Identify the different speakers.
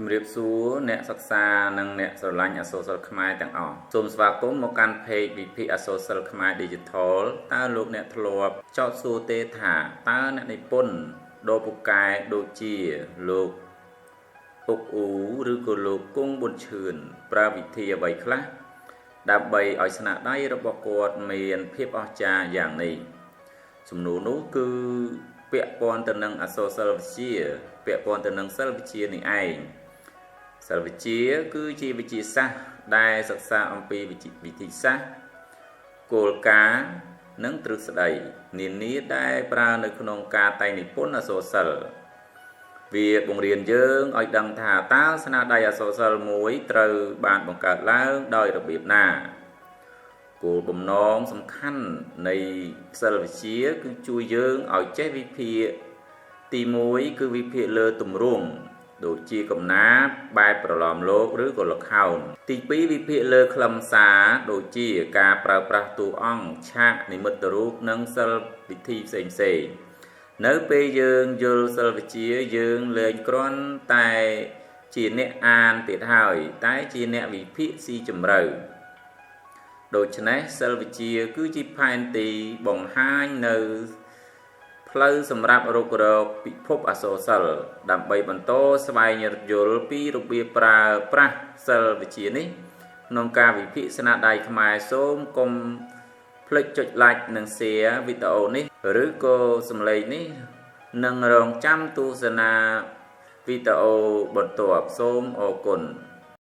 Speaker 1: ជំរាបសួរអ្នកសិក្សានិងអ្នកស្រឡាញ់អក្សរសិល្ប៍ខ្មែរទាំងអស់សូមស្វាគមន៍មកកាន់ page វិភាគអក្សរសិល្ប៍ខ្មែរ Digital តើលោកអ្នកធ្លាប់ចោទសួរទេថាតើអ្នកនិពន្ធដ៏ពូកែដូចជាលោកអុកអ៊ូឬក៏លោកគង់ប៊ុនឈឿនប្រើវិធីអ្វីខ្លះដើម្បីឲ្យស្នាដៃរបស់គាត់មានភាពអស្ចារ្យយ៉ាងនេះសំណួរនោះគឺពាក់ព័ន្ធទៅនឹងអក្សរសិល្ប៍វិទ្យាពាក់ព័ន្ធទៅនឹងសិល្បវិទ្យានេះឯងសិល្បវិទ្យាគឺជាវិទ្យាសាស្ត្រដែលសិក្សាអំពីវិធីសាស្ត្រគោលការណ៍និងទ្រឹស្ដីនានាដែលប្រើនៅក្នុងការតែងនិពន្ធអក្សរសិល្ប៍វាបង្រៀនយើងឲ្យដឹងថាតើស្នាដៃអក្សរសិល្ប៍មួយត្រូវបានបង្កើតឡើងដោយរបៀបណាគោលបំណងសំខាន់នៃសិល្បវិទ្យាគឺជួយយើងឲ្យចេះវិភាគទី1គឺវិភាគលើទម្រង់ដូចជាកំណាព្យបែបប្រឡំលោកឬក៏ល្ខោនទី2វិភាគលើខ្លឹមសារដូចជាការប្រើប្រាស់តួអង្គឆាកនិមិត្តរូបនិងសិល្បវិធីផ្សេងៗនៅពេលយើងយល់សិល្បវិទ្យាយើងលែងគ្រាន់តែជាអ្នកអានទៀតហើយតែជាអ្នកវិភាគស៊ីជម្រៅដូច្នេះសិល្បវិទ្យាគឺជាផែនទីបង្ហាញនៅផ្លូវសម្រាប់រុករកពិភពអក្សរសិល្ប៍ដើម្បីបន្តស្វែងយល់ពីរបៀបប្រើប្រាស់សិល្បវិទ្យានេះក្នុងការវិភាគស្នាដៃខ្មែរសូមកុំភ្លេចចុច like និង share វីដេអូនេះឬក៏សំឡេងនេះនិងរងចាំទស្សនាវីដេអូបន្ទាប់សូមអរគុណ